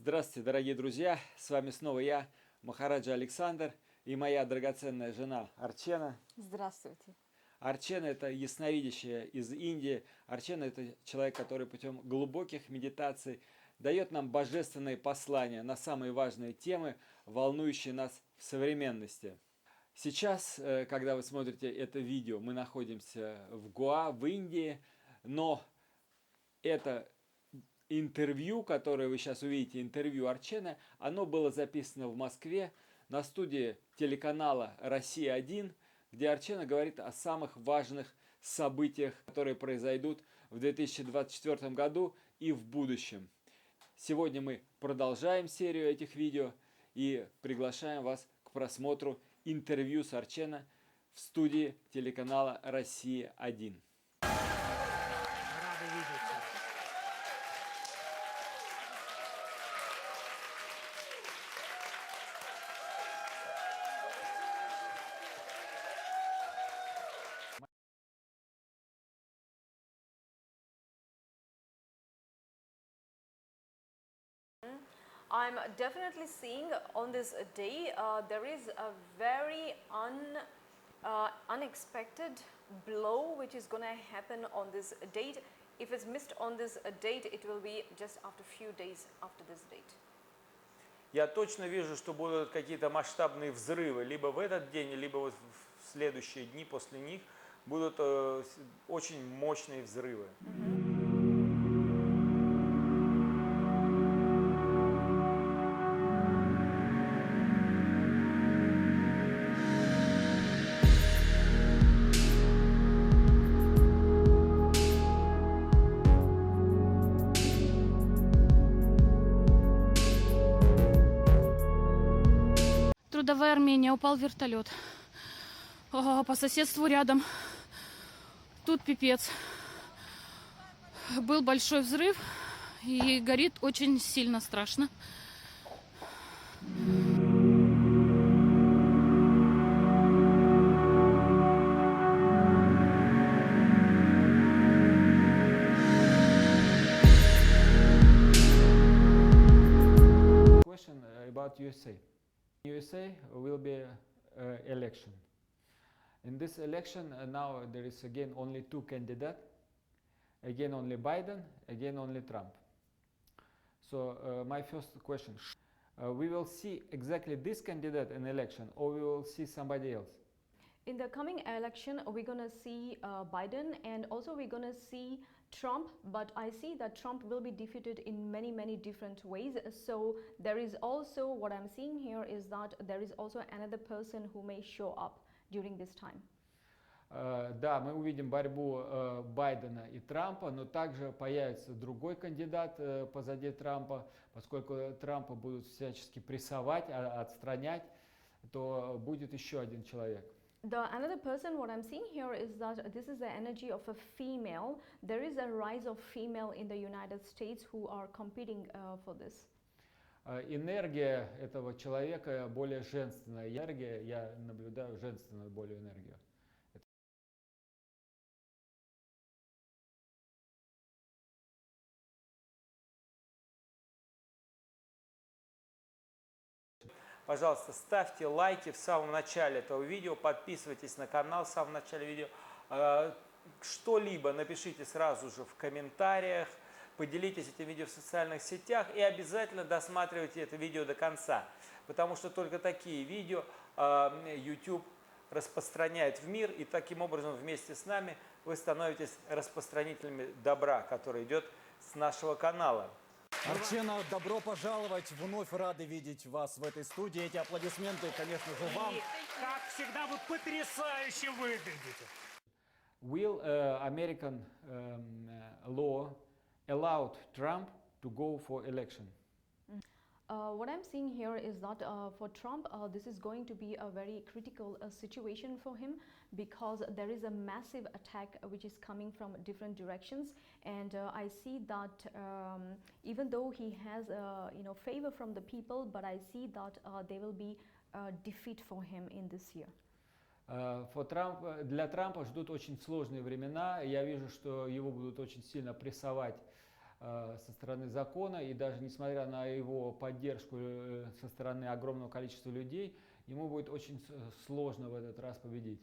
Здравствуйте, дорогие друзья! С вами снова я, Махараджа Александр, и моя драгоценная жена Арчена. Здравствуйте. Арчена – это ясновидящая из Индии. Арчена – это человек, который путем глубоких медитаций дает нам божественные послания на самые важные темы, волнующие нас в современности. Сейчас, когда вы смотрите это видео, мы находимся в Гоа, в Индии, но это интервью, которое вы сейчас увидите, интервью Арчены, оно было записано в Москве на студии телеканала «Россия-1», где Арчена говорит о самых важных событиях, которые произойдут в 2024 году и в будущем. Сегодня мы продолжаем серию этих видео и приглашаем вас к просмотру интервью с Арченой в студии телеканала «Россия-1». Рады видеться. I'm definitely seeing on this day there is a very unexpected blow which is going to happen on this date. If it's missed on this date, it will be just after few days after this date. Я точно вижу, что будут какие-то масштабные взрывы, либо в этот день, либо вот в следующие дни после них будут очень мощные взрывы. Трудовая Армения, упал вертолет. По соседству рядом. Тут пипец. Был большой взрыв и горит очень сильно, страшно. Question about USA. In USA will be election. In this election now there is again only two candidates, again only Biden, again only Trump. So my first question, we will see exactly this candidate in election or we will see somebody else? In the coming election, we're going to see Biden and also we're going to see Trump, but I see that Trump will be defeated in many different ways. So there is also, what I'm seeing here is that there is also another person who may show up during this time. Да, мы увидим борьбу Байдена и Трампа, но также появится другой кандидат позади Трампа, поскольку Трампа будут всячески прессовать, отстранять, то будет еще один человек. The another person, what I'm seeing here is that this is the energy of a female. There is a rise of female in the United States who are competing for this. Энергия этого человека более женственная. Энергия, я наблюдаю женственную более энергию. Пожалуйста, ставьте лайки в самом начале этого видео, подписывайтесь на канал в самом начале видео. Что-либо напишите сразу же в комментариях, поделитесь этим видео в социальных сетях и обязательно досматривайте это видео до конца. Потому что только такие видео YouTube распространяет в мир, и таким образом вместе с нами вы становитесь распространителями добра, который идет с нашего канала. Арчена, добро пожаловать. Вновь рады видеть вас в этой студии. Эти аплодисменты, конечно же, вам. И, как всегда, вы потрясающе выглядите. Will American law allowed Trump to go for election? What I'm seeing here is that for Trump, this is going to be a very critical situation for him because there is a massive attack which is coming from different directions, and I see that even though he has favor from the people, but I see that there will be defeat for him in this year. Для Трампа ждут очень сложные времена. Я вижу, что его будут очень сильно прессовать со стороны закона, и даже несмотря на его поддержку со стороны огромного количества людей, ему будет очень сложно в этот раз победить.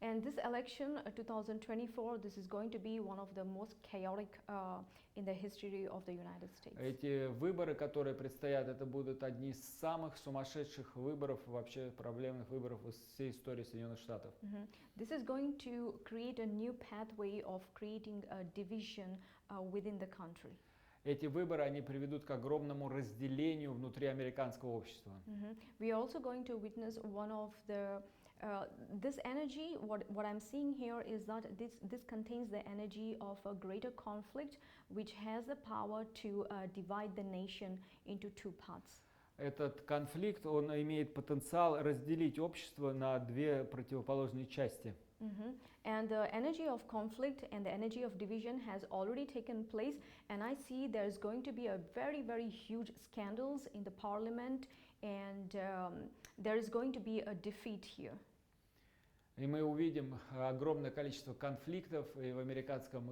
And this election, 2024, this is going to be one of the most chaotic in the history of the United States. Эти выборы, которые предстоят, это будут одни из самых сумасшедших выборов, вообще проблемных выборов из всей истории Соединенных Штатов. This is going to create a new pathway of creating a division within the country. Эти выборы, они приведут к огромному разделению внутри американского общества. We are also going to witness one of the this energy. What I'm seeing here is that this contains the energy of a greater conflict, which has the power to divide the nation into two parts. Этот конфликт, он имеет потенциал разделить общество на две противоположные части. And the energy of conflict and the energy of division has already taken place, and I see there's going to be a very huge scandals in the parliament, and there is going to be a defeat here. И мы увидим огромное количество конфликтов и в американском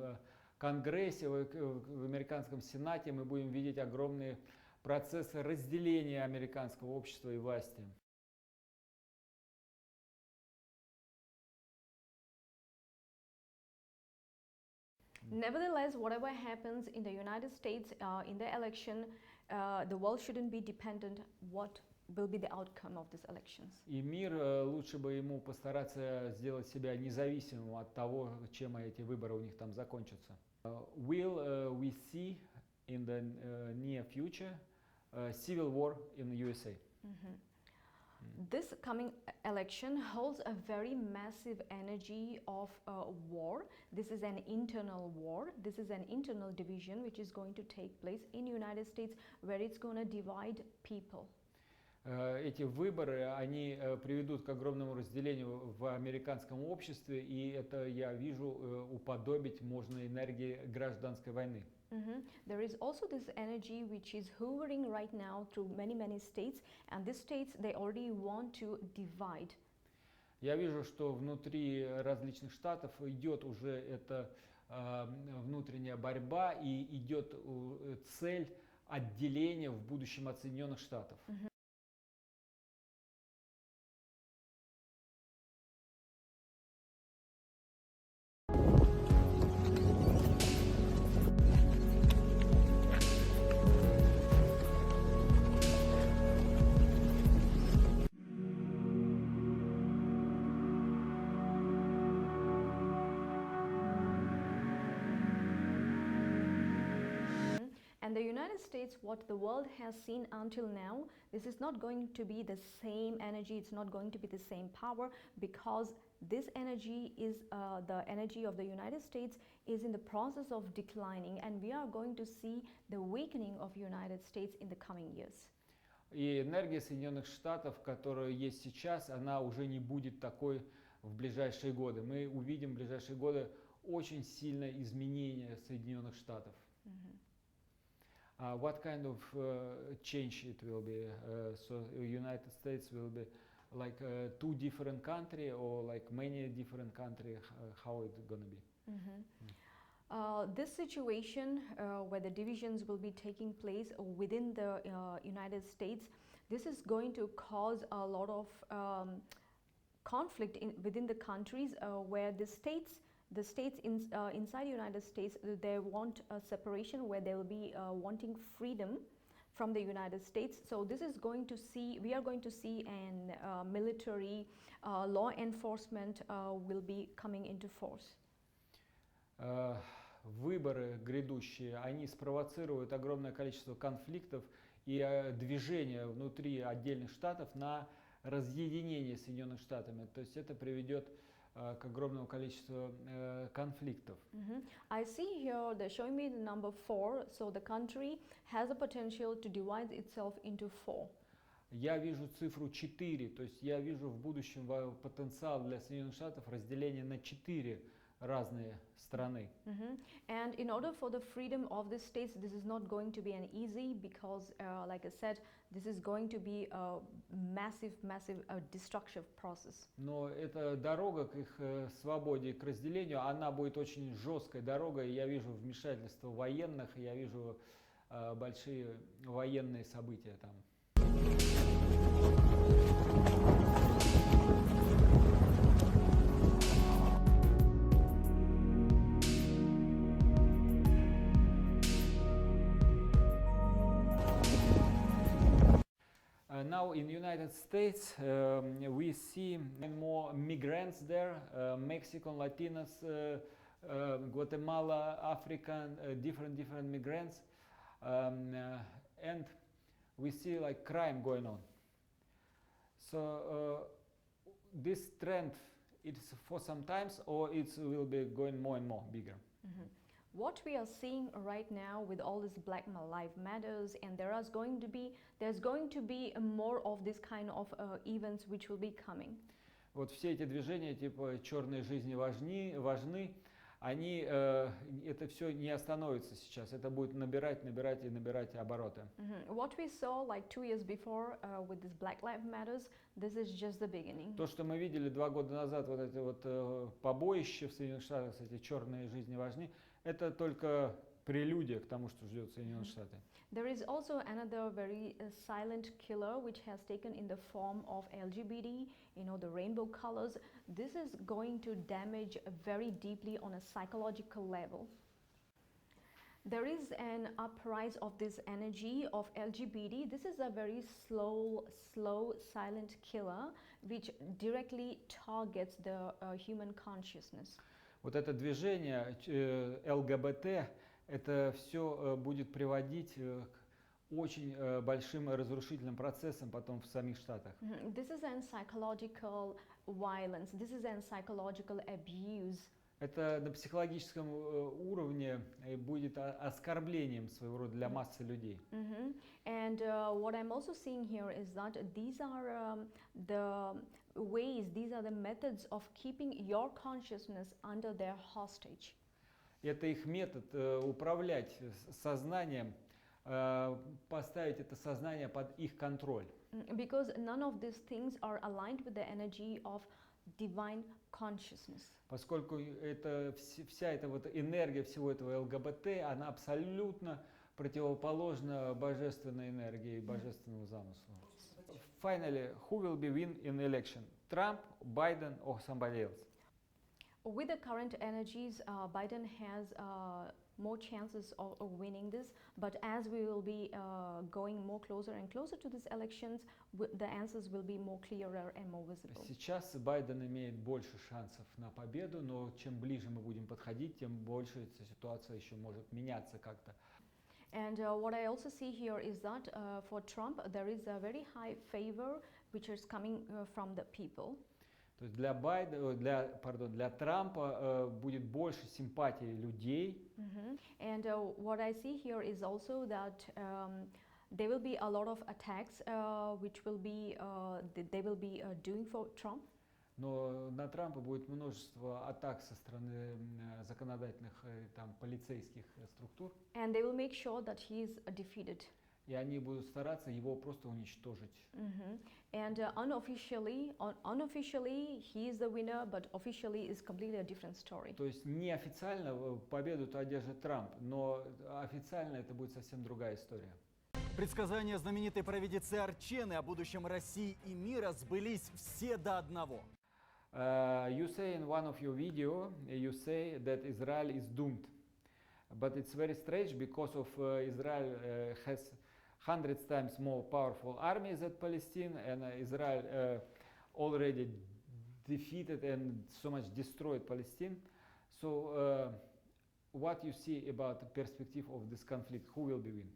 конгрессе, в американском сенате мы будем видеть огромные процессы разделения американского общества и власти. Nevertheless, whatever happens in the United States in the election, the world shouldn't be dependent what will be the outcome of these elections. И мир, лучше бы ему постараться сделать себя независимым от того, чем эти выборы у них там закончатся. Will we see in the near future civil war in the USA? This coming election holds a very massive energy of war. This is an internal war. This is an internal division which is going to take place in United States, where it's going to divide people. Эти выборы, они приведут к огромному разделению в американском обществе, и это, я вижу, уподобить можно энергии гражданской войны. There is also this energy which is hovering right now through many states, and these states, they already want to divide. Я вижу, что внутри различных штатов идет уже эта внутренняя борьба, и идет цель отделения в будущем от Соединенных Штатов. And the United States, what the world has seen until now, this is not going to be the same energy, it's not going to be the same power, because this energy is, the energy of the United States is in the process of declining, and we are going to see the weakening of United States in the coming years. И энергия Соединенных Штатов, которая есть сейчас, она уже не будет такой в ближайшие годы. Мы увидим в ближайшие годы очень сильное изменение Соединенных Штатов. What kind of change it will be? So United States will be like two different country or like many different country? How it gonna be? This situation where the divisions will be taking place within the United States, this is going to cause a lot of conflict within the countries where the states inside the United States, they want a separation where they will be wanting freedom from the United States. So this is going to see, we are going to see an military law enforcement will be coming into force. Выборы грядущие, они спровоцируют огромное количество конфликтов и движения внутри отдельных штатов на разъединение Соединенных Штатами. То есть это приведет к огромному количеству конфликтов. I see here they're showing me the number 4, so the country has the potential to divide itself into 4. Я вижу цифру 4, то есть я вижу в будущем потенциал для Соединенных Штатов разделения на 4 разные страны. And in order for the freedom of the states, this is not going to be an easy because, like I said, this is going to be a massive destructive process. Но эта дорога к их свободе, к разделению, она будет очень жесткой дорогой. Я вижу вмешательство военных, я вижу большие военные события там. Now in United States we see more migrants there, Mexican, Latinos, Guatemala, African, different migrants, and we see like crime going on. So this trend, it's for some times, or it will be going more and more bigger. What we are seeing right now with all this Black Lives Matters, and there's going to be more of this kind of events which will be coming. Вот все эти движения типа черные жизни важны, они это все не остановится сейчас, это будет набирать обороты. What we saw like 2 years before with this Black Lives Matters, this is just the beginning. То, что мы видели 2 года назад, вот эти вот побоища в Соединенных Штатах, эти черные жизни важны, это только прелюдия к тому, что ждет Соединенные Штаты. There is also another very silent killer which has taken in the form of LGBT, the rainbow colors. This is going to damage very deeply on a psychological level. There is an uprise of this energy of LGBT. This is a very slow, silent killer which directly targets the human consciousness. Вот это движение ЛГБТ, это все будет приводить к очень большим разрушительным процессам потом в самих Штатах. This is an psychological violence. This is an psychological abuse. Это на психологическом уровне будет оскорблением своего рода для массы людей. And what I'm also seeing here is that these are the ways, these are the methods of keeping your consciousness under their hostage. Это их метод управлять сознанием, поставить это сознание под их контроль. Because none of these things are aligned with the energy of divine consciousness. Поскольку это, вся эта вот энергия всего этого ЛГБТ, она абсолютно противоположна божественной энергии, божественному замыслу. Finally, who will be win in election? Trump, Biden, or somebody else? With the current energies, Biden has more chances of winning this, but as we will be going more closer and closer to these elections, the answers will be more clearer and more visible. Сейчас Байден имеет больше шансов на победу, но чем ближе мы будем подходить, тем больше эта ситуация еще может меняться как-то. And what I also see here is that for Trump, there is a very high favor which is coming from the people. То есть для Трампа будет больше симпатии людей. And what I see here is also that there will be a lot of attacks which will be they will be doing for Trump. Но на Трампа будет множество атак со стороны законодательных, там, полицейских структур. And they will make sure that he is defeated. И они будут стараться его просто уничтожить. And unofficially he is the winner, but officially is completely a different story. То есть неофициально победу-то одержит Трамп, но официально это будет совсем другая история. Предсказания знаменитой провидицы Арчены о будущем России и мира сбылись все до одного. You say in one of your video, you say that Israel is doomed. But it's very strange because of Israel has 100 times more powerful army than Palestine, and Israel already defeated and so much destroyed Palestine. So what you see about the perspective of this conflict, who will be win?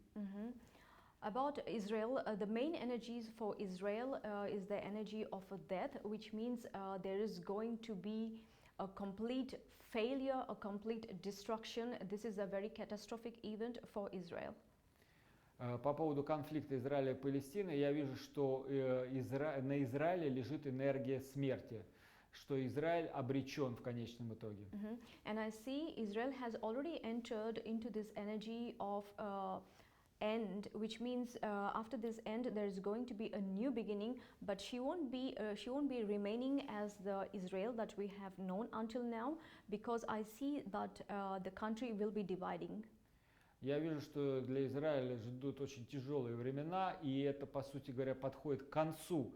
About Israel, the main energies for Israel is the energy of a death, which means there is going to be a complete failure, a complete destruction. This is a very catastrophic event for Israel. По поводу конфликта Израиля и Палестины, я вижу, что на Израиле лежит энергия смерти, что Израиль обречен в конечном итоге. And I see Israel has already entered into this energy of end, which means after this end there is going to be a new beginning, but she won't be remaining as the Israel that we have known until now, because I see that the country will be dividing. Я вижу, что для Израиля ждут очень тяжелые времена, и это, по сути говоря, подходит к концу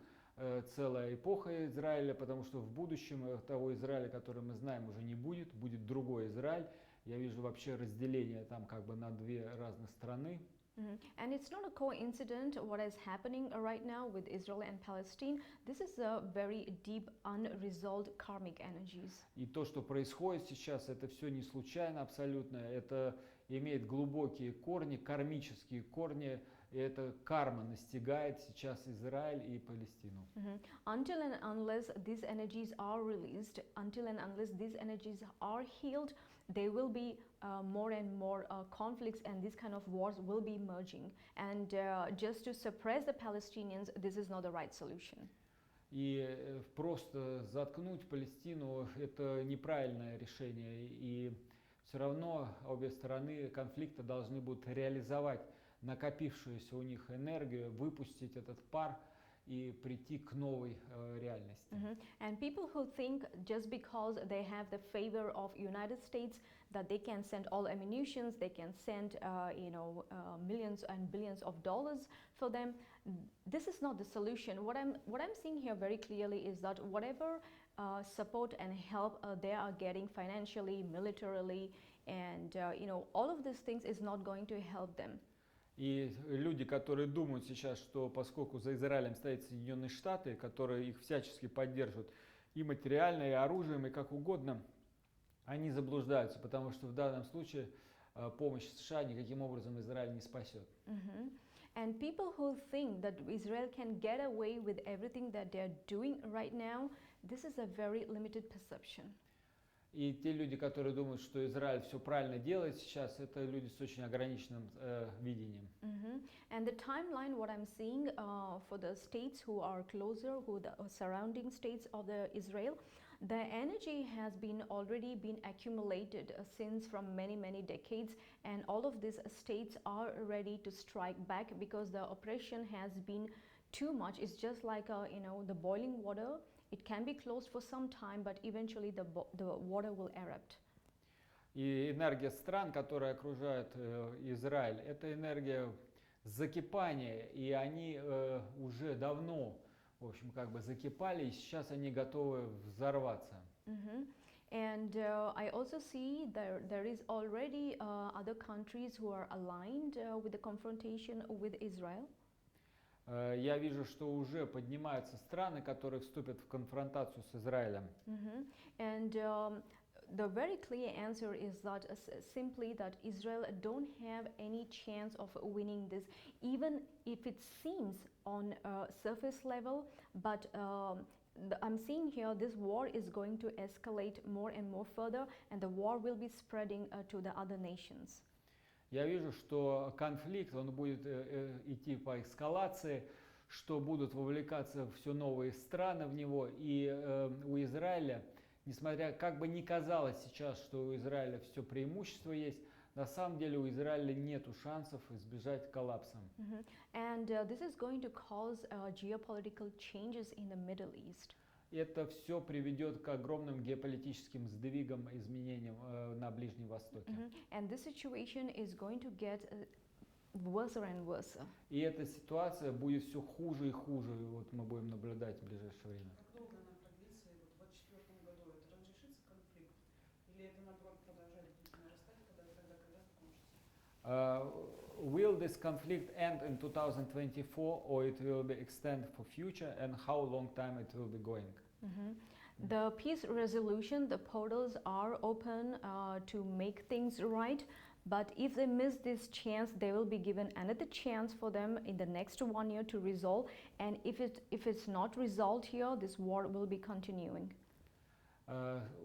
целая эпоха Израиля, потому что в будущем того Израиля, который мы знаем, уже не будет, будет другой Израиль. Я вижу вообще разделение там как бы на две разных страны. And it's not a coincidence what is happening right now with Israel and Palestine. This is a very deep, unresolved karmic energies. И то, что происходит сейчас, это все не случайно абсолютно. Это имеет глубокие корни, кармические корни. И эта карма настигает сейчас Израиль и Палестину. Until and unless these energies are released, until and unless these energies are healed, there will be more and more conflicts, and this kind of wars will be emerging. And just to suppress the Palestinians, this is not the right solution. И просто заткнуть Палестину – это неправильное решение. И все равно обе стороны конфликта должны будут реализовать накопившуюся у них энергию, выпустить этот пар и прийти к новой реальности. And people who think just because they have the favor of United States that they can send all ammunitions, they can send millions and billions of dollars for them, this is not the solution. What I'm seeing here very clearly is that whatever support and help they are getting financially, militarily, and all of these things is not going to help them. И люди, которые думают сейчас, что поскольку за Израилем стоят Соединенные Штаты, которые их всячески поддерживают и материально, и оружием, и как угодно, они заблуждаются, потому что в данном случае помощь США никаким образом Израиль не спасет. And people who think that Israel can get away with everything that they're doing right now, this is a very limited perception. И те люди, которые думают, что Израиль все правильно делает сейчас, это люди с очень ограниченным видением. And the timeline, what I'm seeing for the states who are closer, who the surrounding states of the Israel, the energy has already been accumulated since from many decades, and all of these states are ready to strike back because the oppression has been too much. It's just like the boiling water. It can be closed for some time, but eventually the water will erupt. И энергия стран, которые окружают Израиль, это энергия закипания, и они уже давно, в общем, как бы закипали, и сейчас они готовы взорваться. And I also see there is already other countries who are aligned with the confrontation with Israel. Я вижу, что уже поднимаются страны, которые вступят в конфронтацию с Израилем. And the very clear answer is that simply that Israel don't have any chance of winning this, even if it seems on a surface level. But I'm seeing here this war is going to escalate more and more further, and the war will be spreading to the other nations. Я вижу, что конфликт, он будет идти по эскалации, что будут вовлекаться все новые страны в него. И у Израиля, несмотря как бы ни казалось сейчас, что у Израиля все преимущество есть, на самом деле у Израиля нету шансов избежать коллапса. And this is going to cause geopolitical changes in the Middle East. Это все приведет к огромным геополитическим сдвигам, изменениям на Ближнем Востоке. And this situation is going to get worse and worse. И эта ситуация будет все хуже и хуже. Вот мы будем наблюдать в ближайшее время. Как долго она продлится? И вот в 2024 году это разрешится конфликт? Или это, наоборот, продолжает нарастать, когда закончится? Will this conflict end in 2024 or it will be extend for future, and how long time it will be going? The peace resolution, the portals are open to make things right, but if they miss this chance, they will be given another chance for them in the next 1 year to resolve, and if it's not resolved here, this war will be continuing.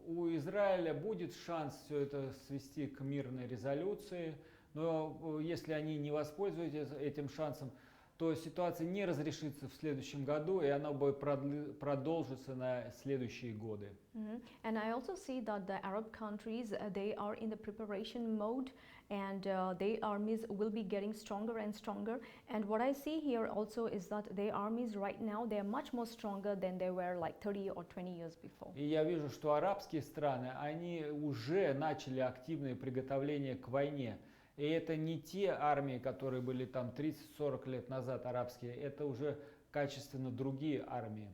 У Израиля будет шанс все это свести к мирной резолюции, но если они не воспользуются этим шансом, то ситуация не разрешится в следующем году, и она будет продолжиться на следующие годы. And I also see that the Arab countries, they are in the preparation mode, and their armies will be getting stronger and stronger. And what I see here also is that their armies right now, they are much more stronger than they were like 30 or 20 years before. И я вижу, что арабские страны, они уже начали активные приготовления к войне. И это не те армии, которые были там 30-40 лет назад арабские, это уже качественно другие армии.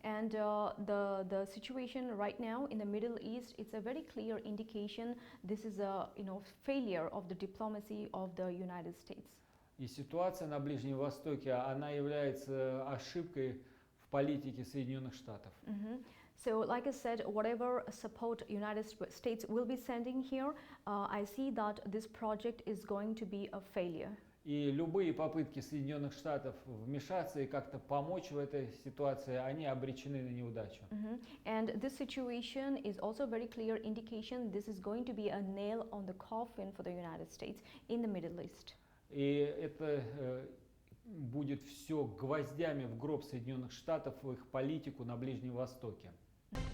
And the situation right now in the Middle East, it's a very clear indication this is a failure of the diplomacy of the United States. И ситуация на Ближнем Востоке, она является ошибкой в политике Соединенных Штатов. So, like I said, whatever support United States will be sending here, I see that this project is going to be a failure. И любые попытки Соединенных Штатов вмешаться и как-то помочь в этой ситуации, они обречены на неудачу. And this situation is also a very clear indication this is going to be a nail on the coffin for the United States in the Middle East. И это будет все гвоздями в гроб Соединенных Штатов в их политику на Ближнем Востоке.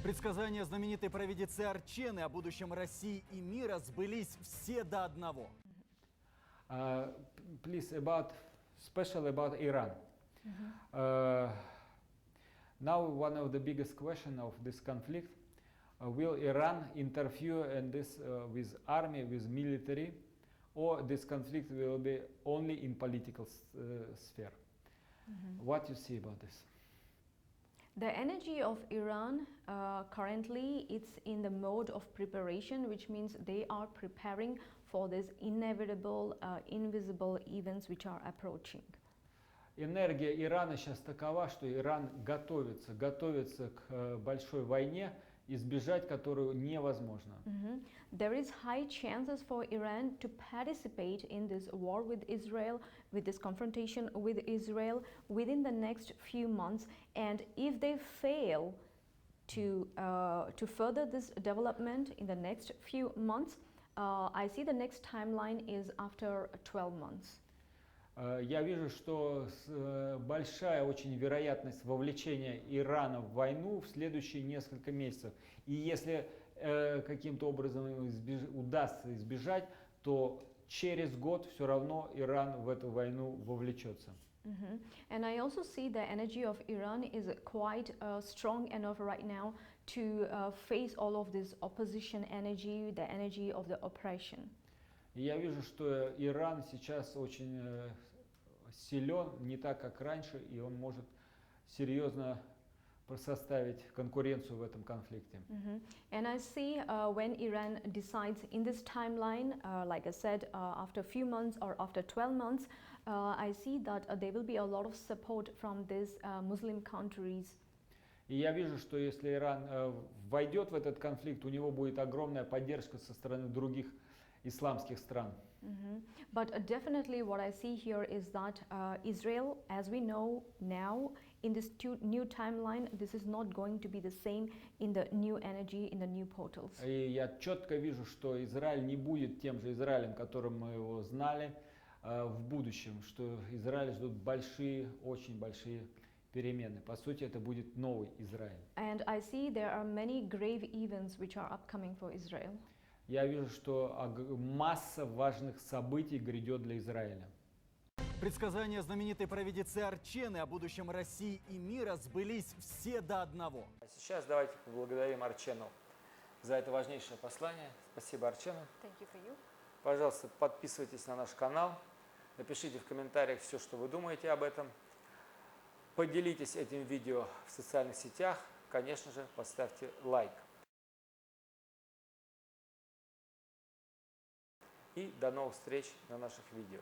Предсказания знаменитой провидицы Арчены о будущем России и мира сбылись все до одного. Please, especially about Iran. Now one of the biggest question of this conflict, will Iran interfere in this with army, with military, or this conflict will be only in political sphere? What you see about this? The energy of Iran currently it's in the mode of preparation, which means they are preparing for these inevitable, invisible events which are approaching. Энергия Ирана сейчас такова, что Иран готовится к большой войне, избежать которую невозможно. There is high chances for Iran to participate in this war with Israel, with this confrontation with Israel within the next few months. And if they fail to further this development in the next few months, I see the next timeline is after 12 months. Я вижу, что большая очень вероятность вовлечения Ирана в войну в следующие несколько месяцев. И если каким-то образом удастся избежать, то через год все равно Иран в эту войну вовлечется. And I also see the energy of Iran is quite strong enough right now to face all of this opposition energy, the energy of the oppression. И я вижу, что Иран сейчас очень силен, не так, как раньше, и он может серьезно составить конкуренцию в этом конфликте. And I see when Iran decides in this timeline, like I said, after a few months or after 12 months, I see that there will be a lot of support from these Muslim countries. И я вижу, что если Иран войдет в этот конфликт, у него будет огромная поддержка со стороны других исламских стран. But definitely what I see here is that Israel, as we know now, in this new timeline, this is not going to be the same in the new energy, in the new portals. И я четко вижу, что Израиль не будет тем же Израилем, которым мы его знали в будущем, что Израиль ждут большие, очень большие перемены. По сути, это будет новый Израиль. And I see there are many grave events which are upcoming for Israel. Я вижу, что масса важных событий грядет для Израиля. Предсказания знаменитой провидицы Арчены о будущем России и мира сбылись все до одного. А сейчас давайте поблагодарим Арчену за это важнейшее послание. Спасибо, Арчена. Thank you for you. Пожалуйста, подписывайтесь на наш канал, напишите в комментариях все, что вы думаете об этом. Поделитесь этим видео в социальных сетях. Конечно же, поставьте лайк. И до новых встреч на наших видео.